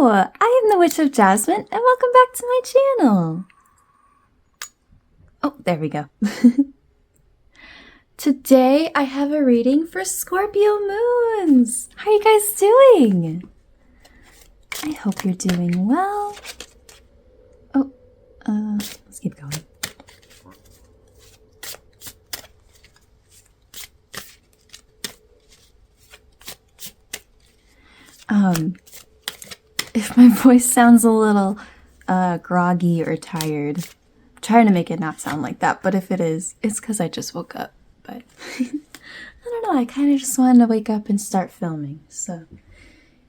I am the Witch of Jasmine, and welcome back to my channel. Oh, there we go. Today, I have a reading for Scorpio moons. How are you guys doing? I hope you're doing well. Oh, let's keep going. If my voice sounds a little groggy or tired, I'm trying to make it not sound like that, but if it is, it's because I just woke up. But I don't know, I kind of just wanted to wake up and start filming. So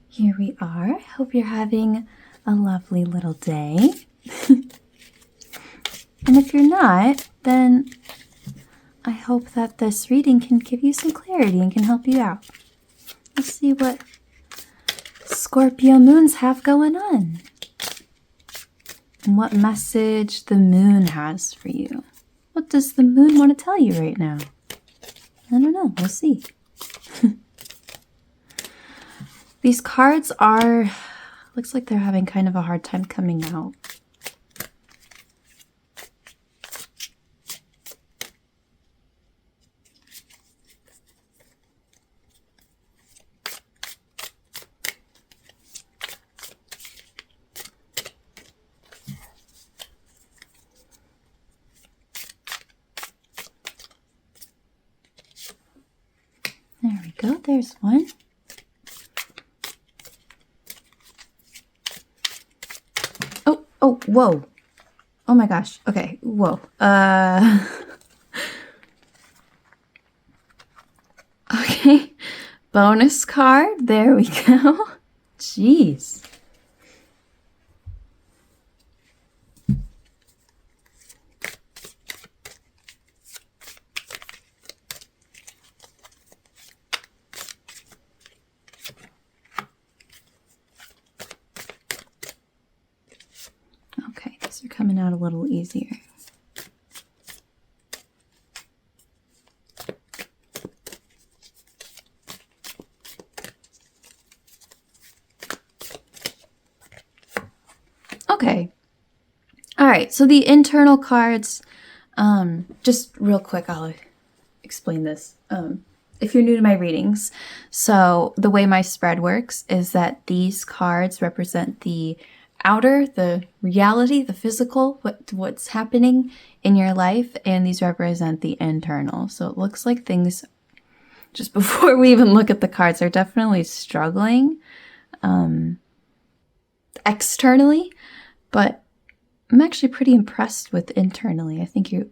here we are. I hope you're having a lovely little day. And if you're not, then I hope that this reading can give you some clarity and can help you out. Let's see what Scorpio moons have going on and what message the moon has for you. What does the moon want to tell you right now? I don't know. We'll see. These cards are, looks like they're having kind of a hard time coming out. There we go, there's one. Oh, whoa. Oh my gosh, okay, whoa. Okay, bonus card, there we go. Jeez. Okay, these are coming out a little easier. Okay. All right, so the internal cards, just real quick, I'll explain this. If you're new to my readings, so the way my spread works is that these cards represent the outer, the reality, the physical, what's happening in your life, and these represent the internal. So it looks like things, just before we even look at the cards, are definitely struggling externally, but I'm actually pretty impressed with internally. I think you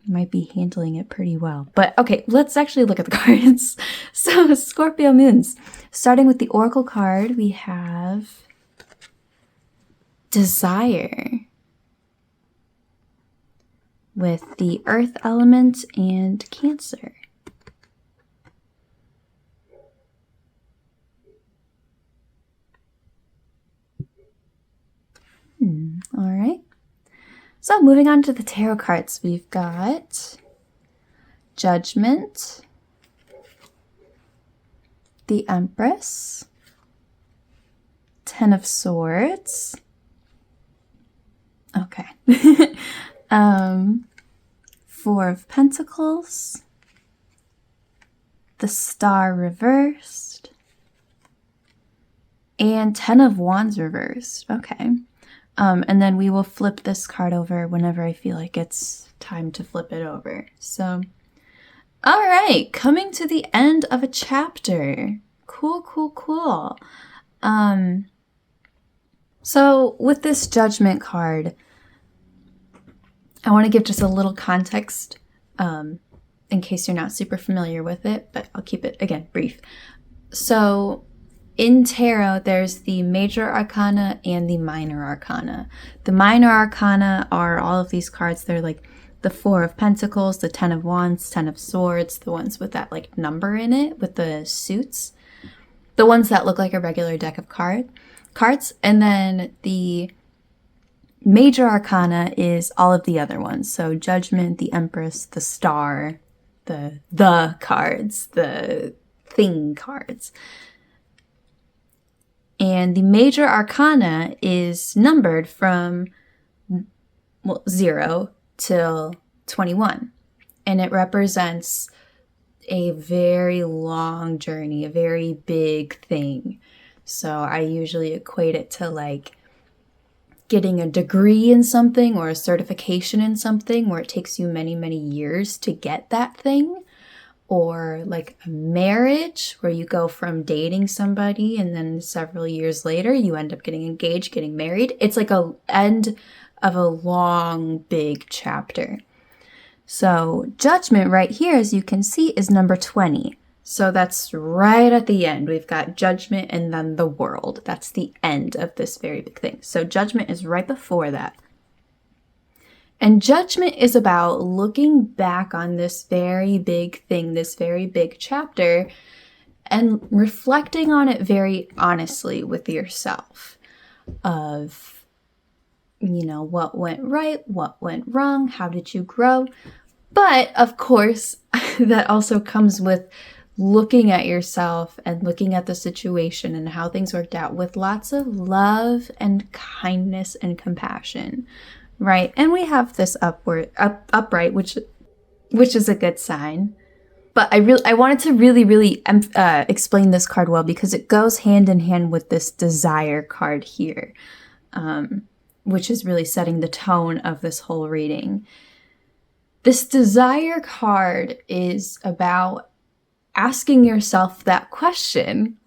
might be handling it pretty well. But okay, let's actually look at the cards. So Scorpio moons, starting with the Oracle card, we have Desire with the Earth element and Cancer. All right. So moving on to the tarot cards, we've got Judgment, the Empress, Ten of Swords. Okay. Four of Pentacles, the Star reversed, and Ten of Wands reversed. Okay. And then we will flip this card over whenever I feel like it's time to flip it over. So, all right, coming to the end of a chapter. Cool, cool, cool. So with this Judgment card, I want to give just a little context in case you're not super familiar with it, but I'll keep it, again, brief. So in tarot, there's the major arcana and the minor arcana. The minor arcana are all of these cards. They're like the Four of Pentacles, the Ten of Wands, Ten of Swords, the ones with that like number in it with the suits, the ones that look like a regular deck of cards. And then the major arcana is all of the other ones. So Judgment, the Empress, the Star, the cards, the thing cards. And the major arcana is numbered from 0 till 21. And it represents a very long journey, a very big thing. So I usually equate it to like getting a degree in something or a certification in something where it takes you many, many years to get that thing. Or like a marriage where you go from dating somebody and then several years later you end up getting engaged, getting married. It's like a end of a long, big chapter. So judgment right here, as you can see, is number 20. So that's right at the end. We've got judgment and then the world. That's the end of this very big thing. So judgment is right before that. And judgment is about looking back on this very big thing, this very big chapter, and reflecting on it very honestly with yourself of, you know, what went right, what went wrong, how did you grow? But of course, that also comes with looking at yourself and looking at the situation and how things worked out with lots of love and kindness and compassion. Right, and we have this upright, which is a good sign. But I wanted to really explain this card well because it goes hand in hand with this desire card here, which is really setting the tone of this whole reading. This desire card is about asking yourself that question,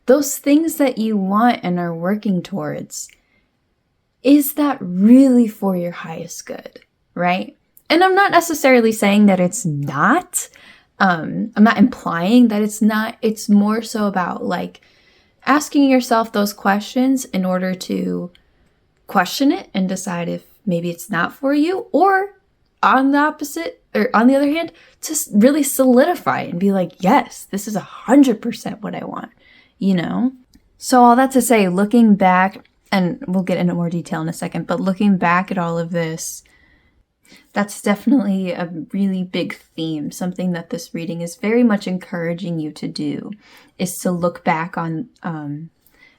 those things that you want and are working towards. Is that really for your highest good, right? And I'm not necessarily saying that it's not. I'm not implying that it's not. It's more so about like asking yourself those questions in order to question it and decide if maybe it's not for you, or on the opposite, or on the other hand, to really solidify and be like, yes, this is 100% what I want, you know? So all that to say, looking back, and we'll get into more detail in a second, but looking back at all of this, that's definitely a really big theme. Something that this reading is very much encouraging you to do is to look back on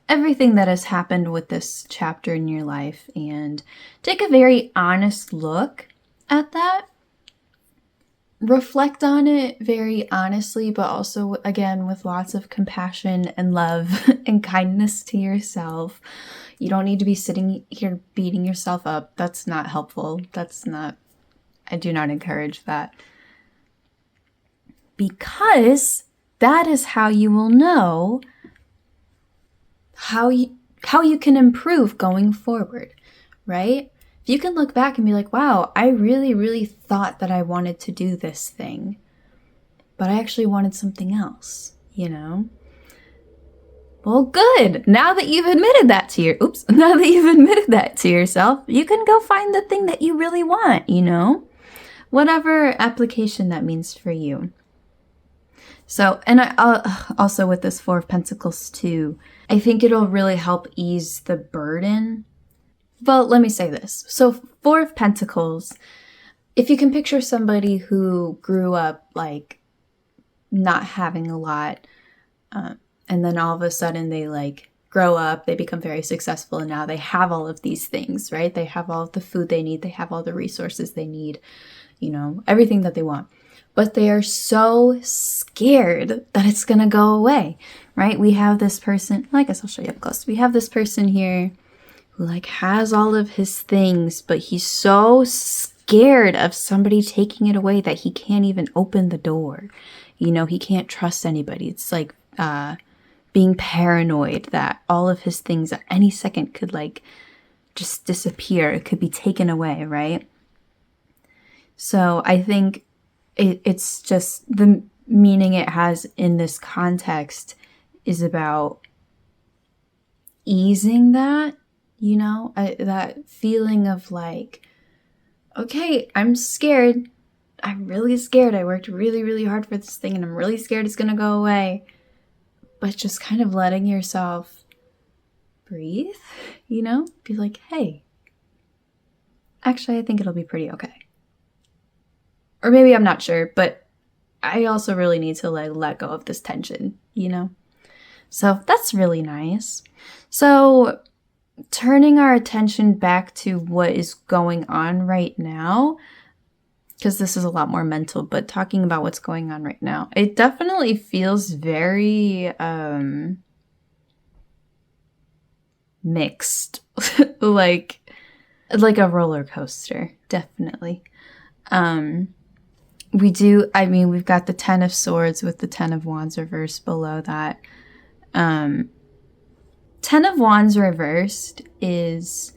everything that has happened with this chapter in your life and take a very honest look at that. Reflect on it very honestly, but also, again, with lots of compassion and love and kindness to yourself. You don't need to be sitting here beating yourself up. That's not helpful. I do not encourage that. Because that is how you will know how you can improve going forward, right? If you can look back and be like, wow, I really thought that I wanted to do this thing, but I actually wanted something else, you know? Well, good. Now that you've admitted that to yourself, you can go find the thing that you really want, you know? Whatever application that means for you. So, and I also with this Four of Pentacles too, I think it'll really help ease the burden. Well, let me say this. So Four of Pentacles, if you can picture somebody who grew up like not having a lot, and then all of a sudden they like grow up, they become very successful, and now they have all of these things, right? They have all of the food they need, they have all the resources they need, you know, everything that they want. But they are so scared that it's gonna go away, right? We have this person, I guess I'll show you up close. We have this person here who like has all of his things, but he's so scared of somebody taking it away that he can't even open the door. You know, he can't trust anybody. It's like being paranoid that all of his things at any second could like just disappear. It could be taken away, right? So I think it's just the meaning it has in this context is about easing that, you know, that feeling of like, okay, I'm scared. I'm really scared. I worked really hard for this thing and I'm really scared it's going to go away. But just kind of letting yourself breathe, you know, be like, hey, actually, I think it'll be pretty okay. Or maybe I'm not sure, but I also really need to like let go of this tension, you know? So that's really nice. So turning our attention back to what is going on right now, because this is a lot more mental, but talking about what's going on right now, it definitely feels very mixed. like a roller coaster, definitely. We've got the Ten of Swords with the Ten of Wands reversed below that. Ten of Wands reversed is,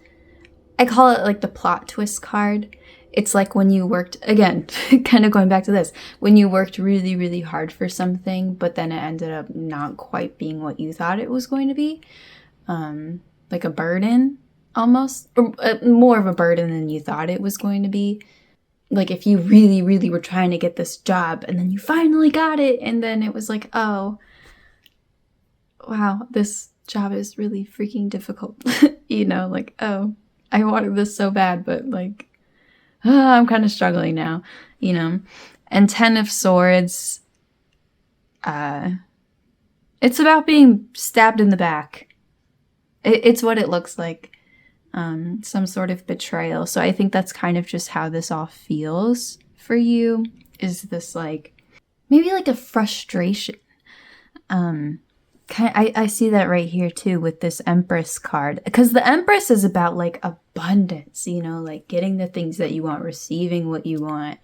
I call it like the plot twist card. It's like when you worked, again, kind of going back to this, when you worked really, really hard for something, but then it ended up not quite being what you thought it was going to be. Like a burden, almost. Or more of a burden than you thought it was going to be. Like if you really, really were trying to get this job and then you finally got it, and then it was like, oh, wow, this job is really freaking difficult. Like, oh, I wanted this so bad, but like, I'm kind of struggling now, And Ten of Swords, it's about being stabbed in the back. It's what it looks like. Some sort of betrayal. So I think that's kind of just how this all feels for you, is this like, maybe like a frustration. I see that right here too with this Empress card, because the Empress is about like abundance, like getting the things that you want, receiving what you want,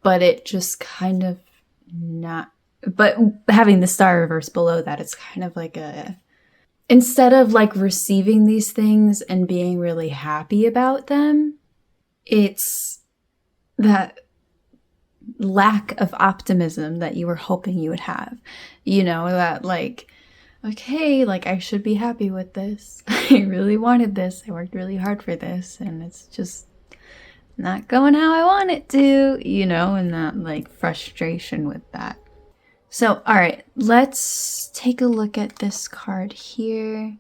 but it just kind of not, but having the Star reverse below that, it's kind of like instead of like receiving these things and being really happy about them, it's that lack of optimism that you were hoping you would have, that like, okay, like I should be happy with this. I really wanted this. I worked really hard for this, and it's just not going how I want it to, and that like frustration with that. So, all right, let's take a look at this card here.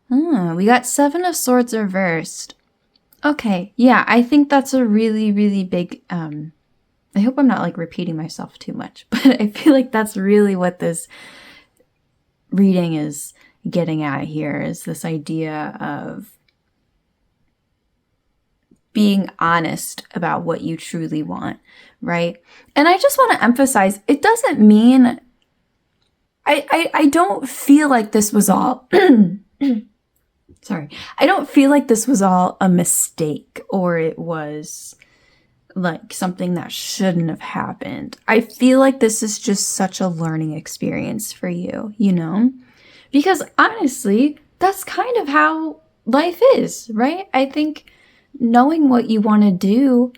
We got Seven of Swords reversed. Okay, yeah, I think that's a really, really big, I hope I'm not like repeating myself too much, but I feel like that's really what this reading is getting at here, is this idea of being honest about what you truly want, right? And I just want to emphasize, it doesn't mean, I don't feel like this was all, sorry, I don't feel like this was all a mistake, or it was like something that shouldn't have happened. I feel like this is just such a learning experience for you, because honestly, that's kind of how life is, right? I think knowing what you want to do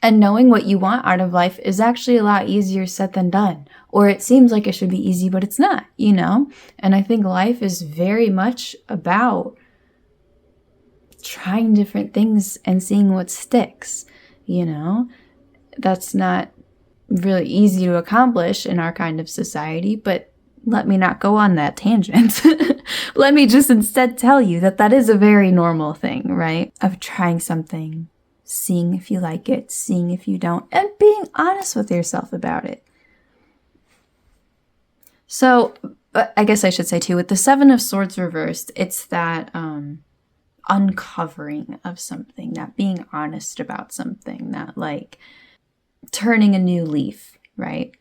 and knowing what you want out of life is actually a lot easier said than done. Or it seems like it should be easy, but it's not, And I think life is very much about trying different things and seeing what sticks, That's not really easy to accomplish in our kind of society, but let me not go on that tangent. Let me just instead tell you that is a very normal thing, right? Of trying something, seeing if you like it, seeing if you don't, and being honest with yourself about it. So, I guess I should say too, with the Seven of Swords reversed, it's that uncovering of something, that being honest about something, that like turning a new leaf, right?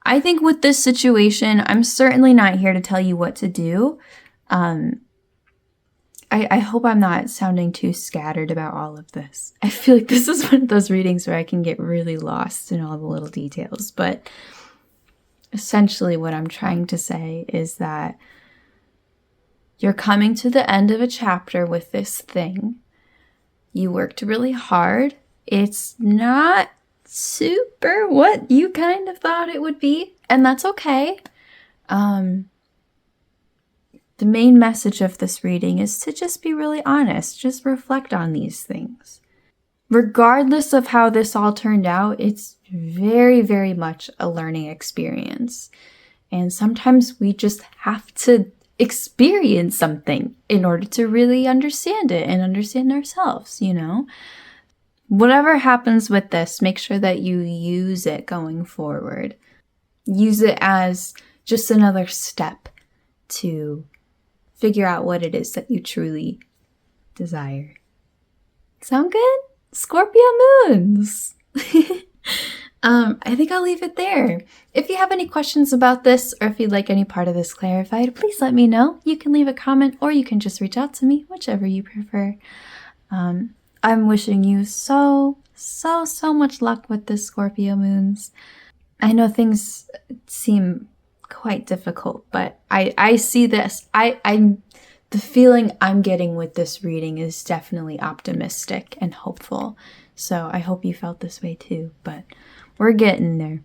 I think with this situation, I'm certainly not here to tell you what to do. I hope I'm not sounding too scattered about all of this. I feel like this is one of those readings where I can get really lost in all the little details. But essentially what I'm trying to say is that you're coming to the end of a chapter with this thing. You worked really hard. It's not super what you kind of thought it would be, and that's okay. The main message of this reading is to just be really honest, just reflect on these things. Regardless of how this all turned out, it's very, very much a learning experience. And sometimes we just have to experience something in order to really understand it and understand ourselves, Whatever happens with this, make sure that you use it going forward. use it as just another step to figure out what it is that you truly desire. Sound good? Scorpio moons! I think I'll leave it there. If you have any questions about this, or if you'd like any part of this clarified, please let me know. You can leave a comment, or you can just reach out to me, whichever you prefer. I'm wishing you so much luck with this Scorpio moons. I know things seem quite difficult, but I see this. The feeling I'm getting with this reading is definitely optimistic and hopeful. So I hope you felt this way too, but we're getting there.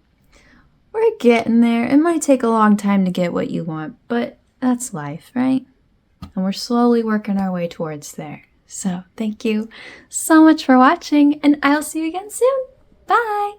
We're getting there. It might take a long time to get what you want, but that's life, right? And we're slowly working our way towards there. So thank you so much for watching, and I'll see you again soon. Bye!